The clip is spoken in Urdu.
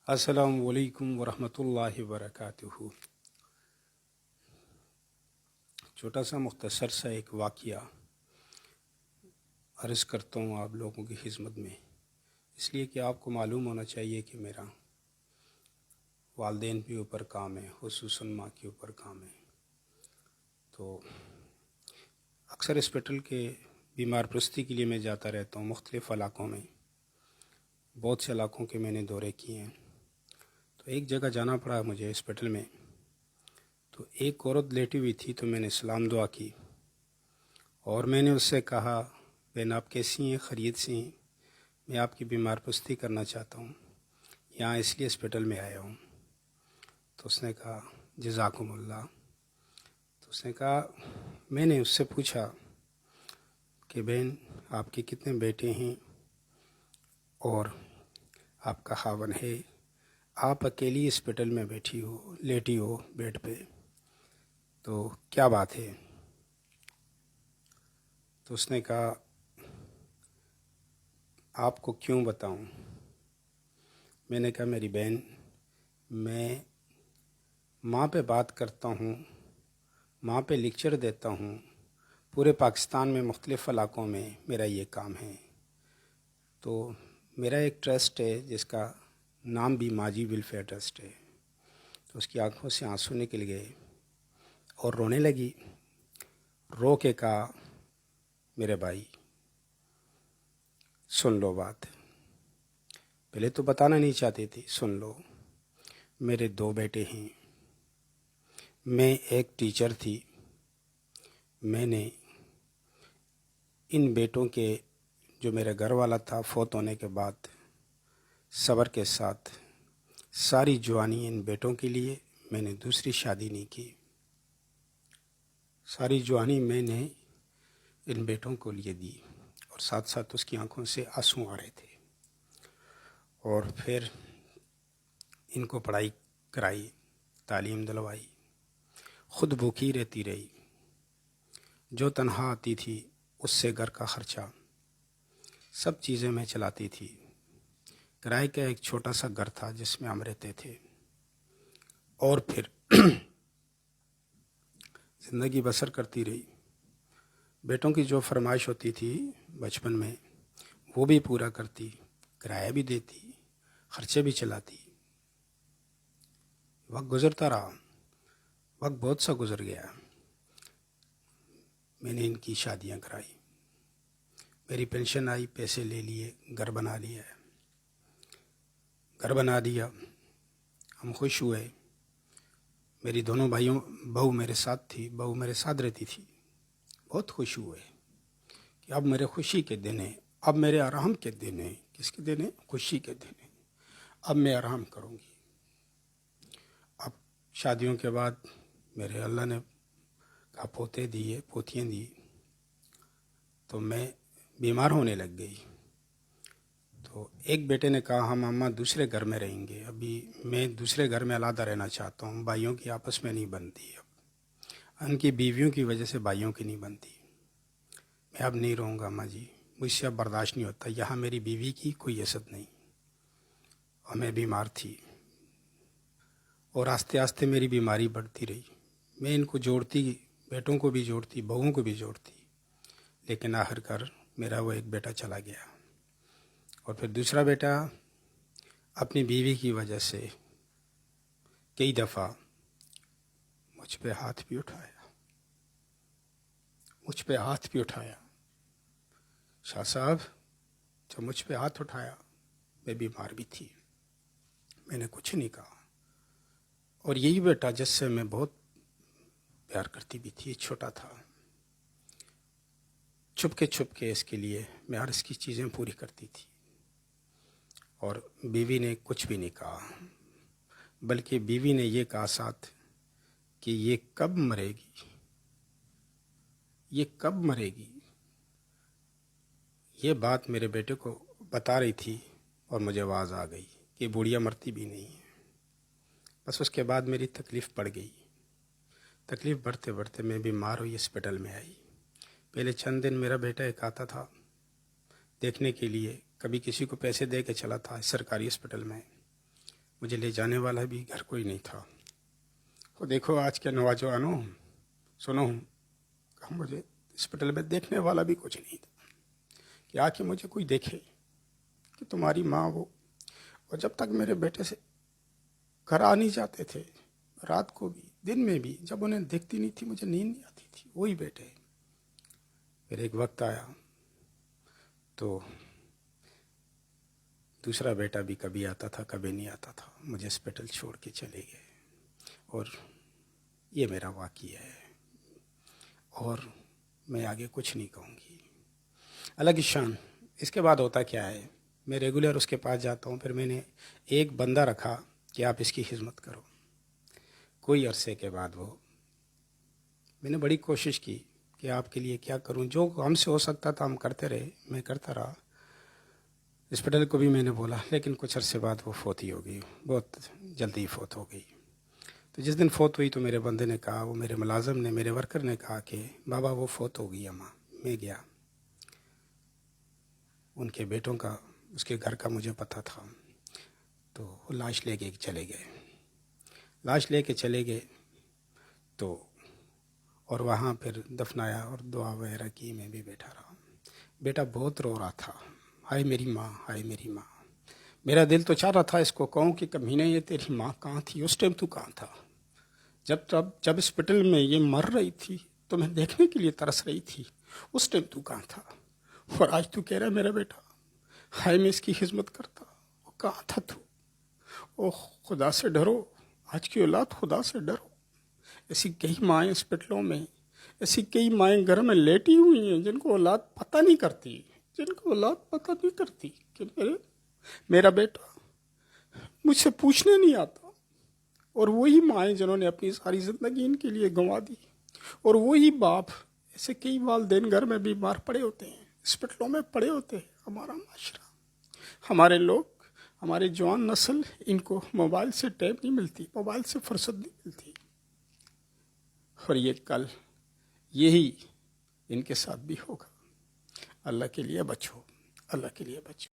السلام علیکم ورحمۃ اللہ وبرکاتہ۔ چھوٹا سا مختصر سا ایک واقعہ عرض کرتا ہوں آپ لوگوں کی خدمت میں، اس لیے کہ آپ کو معلوم ہونا چاہیے کہ میرا والدین کے اوپر کام ہے، خصوصاً ماں کے اوپر کام ہے۔ تو اکثر اسپیٹل کے بیمار پرستی کے لیے میں جاتا رہتا ہوں مختلف علاقوں میں، بہت سے علاقوں کے میں نے دورے کیے ہیں۔ تو ایک جگہ جانا پڑا مجھے اسپیٹل میں، تو ایک عورت لیٹی ہوئی تھی، تو میں نے سلام دعا کی اور میں نے اس سے کہا، بہن آپ کیسی ہیں، خیریت سے ہیں؟ میں آپ کی بیمار پرستی کرنا چاہتا ہوں، یہاں اس لیے اسپیٹل میں آیا ہوں۔ تو اس نے کہا جزاکم اللہ۔ تو اس نے کہا، میں نے اس سے پوچھا کہ بہن آپ کے کتنے بیٹے ہیں اور آپ کا خاوند ہے، آپ اکیلی اسپیٹل میں بیٹھی ہو، لیٹی ہو بیڈ پہ، تو کیا بات ہے؟ تو اس نے کہا آپ کو کیوں بتاؤں؟ میں نے کہا میری بہن، میں ماں پہ بات کرتا ہوں، ماں پہ لیکچر دیتا ہوں، پورے پاکستان میں مختلف علاقوں میں میرا یہ کام ہے۔ تو میرا ایک ٹرسٹ ہے جس کا نام بھی ماجی ویلفیئر ٹرسٹ ہے۔ تو اس کی آنکھوں سے آنسو نکل گئے اور رونے لگی، رو کے کہا میرے بھائی سن لو بات، پہلے تو بتانا نہیں چاہتی تھی، سن لو، میرے 2 بیٹے ہیں، میں ایک ٹیچر تھی، میں نے ان بیٹوں کے جو میرا گھر والا تھا فوت ہونے کے بعد صبر کے ساتھ ساری جوانی ان بیٹوں کے لیے میں نے دوسری شادی نہیں کی، ساری جوانی میں نے ان بیٹوں کو لیے دی، اور ساتھ ساتھ اس کی آنکھوں سے آنسو آ رہے تھے۔ اور پھر ان کو پڑھائی کرائی، تعلیم دلوائی، خود بھوکی رہتی رہی، جو تنہا آتی تھی اس سے گھر کا خرچہ سب چیزیں میں چلاتی تھی۔ کرائے کا ایک چھوٹا سا گھر تھا جس میں ہم رہتے تھے، اور پھر زندگی بسر کرتی رہی۔ بیٹوں کی جو فرمائش ہوتی تھی بچپن میں وہ بھی پورا کرتی، کرایہ بھی دیتی، خرچے بھی چلاتی۔ وقت گزرتا رہا، وقت بہت سا گزر گیا، میں نے ان کی شادیاں کرائی، میری پینشن آئی، پیسے لے لیے، گھر بنا لیا، گھر بنا دیا، ہم خوش ہوئے۔ میری دونوں بہو میرے ساتھ تھی، بہو میرے ساتھ رہتی تھی، بہت خوش ہوئے کہ اب میرے خوشی کے دن ہیں، اب میرے آرام کے دن ہیں۔ کس کے دن ہیں؟ خوشی کے دن ہیں، اب میں آرام کروں گی۔ اب شادیوں کے بعد میرے اللہ نے کہا پوتے دیے، پوتیاں دی، تو میں بیمار ہونے لگ گئی۔ تو ایک بیٹے نے کہا ہم اماں دوسرے گھر میں رہیں گے، ابھی میں دوسرے گھر میں علیحدہ رہنا چاہتا ہوں، بھائیوں کی آپس میں نہیں بنتی، اب ان کی بیویوں کی وجہ سے بھائیوں کی نہیں بنتی، میں اب نہیں رہوں گا اماں جی، مجھ سے اب برداشت نہیں ہوتا، یہاں میری بیوی کی کوئی عزت نہیں، اور میں بیمار تھی، اور آہستہ آہستہ میری بیماری بڑھتی رہی۔ میں ان کو جوڑتی، بیٹوں کو بھی جوڑتی، بہوؤں کو بھی جوڑتی، لیکن آخر کار میرا وہ ایک بیٹا چلا گیا، اور پھر دوسرا بیٹا اپنی بیوی کی وجہ سے کئی دفعہ مجھ پہ ہاتھ بھی اٹھایا، شاہ صاحب جب مجھ پہ ہاتھ اٹھایا میں بیمار بھی تھی، میں نے کچھ نہیں کہا، اور یہی بیٹا جس سے میں بہت پیار کرتی بھی تھی، چھوٹا تھا، چھپ کے اس کے لیے میں ہر اس کی چیزیں پوری کرتی تھی، اور بیوی نے کچھ بھی نہیں کہا، بلکہ بیوی نے یہ کہا ساتھ کہ یہ کب مرے گی، یہ بات میرے بیٹے کو بتا رہی تھی، اور مجھے آواز آ گئی کہ بوڑھیا مرتی بھی نہیں ہے۔ بس اس کے بعد میری تکلیف بڑھ گئی، تکلیف بڑھتے بڑھتے میں بیمار ہوئی، اسپیٹل میں آئی۔ پہلے چند دن میرا بیٹا ایک آتا تھا دیکھنے کے لیے، کبھی کسی کو پیسے دے کے چلا تھا سرکاری اسپیٹل میں، مجھے لے جانے والا بھی گھر کوئی نہیں تھا. وہ دیکھو آج کے نوجوانوں، سنو، مجھے ہاسپٹل میں دیکھنے والا بھی کچھ نہیں تھا کہ آ کے مجھے کوئی دیکھے کہ تمہاری ماں وہ. اور جب تک میرے بیٹے سے گھر آ نہیں جاتے تھے، رات کو بھی دن میں بھی، جب انہیں دیکھتی نہیں تھی مجھے نیند نہیں آتی تھی. وہی بیٹے. پھر ایک وقت آیا تو دوسرا بیٹا بھی کبھی آتا تھا کبھی نہیں آتا تھا، مجھے ہاسپٹل چھوڑ کے چلے گئے. اور یہ میرا واقعہ ہے، اور میں آگے کچھ نہیں کہوں گی. الگ شان. اس کے بعد ہوتا کیا ہے، میں ریگولر اس کے پاس جاتا ہوں. پھر میں نے ایک بندہ رکھا کہ آپ اس کی خدمت کرو. کوئی عرصے کے بعد میں نے بڑی کوشش کی کہ آپ کے لیے کیا کروں، جو ہم سے ہو سکتا تھا ہم کرتے رہے، میں کرتا رہا. ہاسپٹل کو بھی میں نے بولا، لیکن کچھ عرصے بعد وہ فوت ہی ہو گئی، بہت جلدی فوت ہو گئی. تو جس دن فوت ہوئی تو میرے بندے نے کہا، وہ میرے ملازم نے، میرے ورکر نے کہا کہ بابا وہ فوت ہو گئی اماں. میں گیا، ان کے بیٹوں کا، اس کے گھر کا مجھے پتہ تھا. تو وہ لاش لے کے چلے گئے. لاش لے کے چلے گئے تو اور وہاں پھر دفنایا اور دعا وغیرہ کی. میں بھی بیٹھا رہا. بیٹا بہت رو رہا تھا، ہائے میری ماں، ہائے میری ماں. میرا دل تو چاہ رہا تھا اس کو کہوں کہ کمینہ یہ تیری ماں کہاں تھی اس ٹائم، تو کہاں تھا جب ہاسپٹل میں یہ مر رہی تھی، تو میں دیکھنے کے لیے ترس رہی تھی، اس ٹائم تو کہاں تھا. اور آج تو کہہ رہا ہے میرا بیٹا، ہائے میں اس کی خدمت کرتا، وہ کہاں تھا تو. او خدا سے ڈرو، آج کی اولاد خدا سے ڈرو. ایسی کئی مائیں ہاسپٹلوں میں، ایسی کئی مائیں گھر میں لیٹی ہوئی ہیں جن کو اولاد پتہ نہیں کرتی، کہ میرا بیٹا مجھ سے پوچھنے نہیں آتا. اور وہی مائیں جنہوں نے اپنی ساری زندگی ان کے لیے گنوا دی. اور وہی باپ، ایسے کئی والدین گھر میں بیمار پڑے ہوتے ہیں، ہاسپٹلوں میں پڑے ہوتے ہیں. ہمارا معاشرہ، ہمارے لوگ، ہمارے جوان نسل، ان کو موبائل سے ٹائم نہیں ملتی، موبائل سے فرصت نہیں ملتی. اور یہ کل یہی ان کے ساتھ بھی ہوگا. اللہ کے لیے بچو، اللہ کے لیے بچو.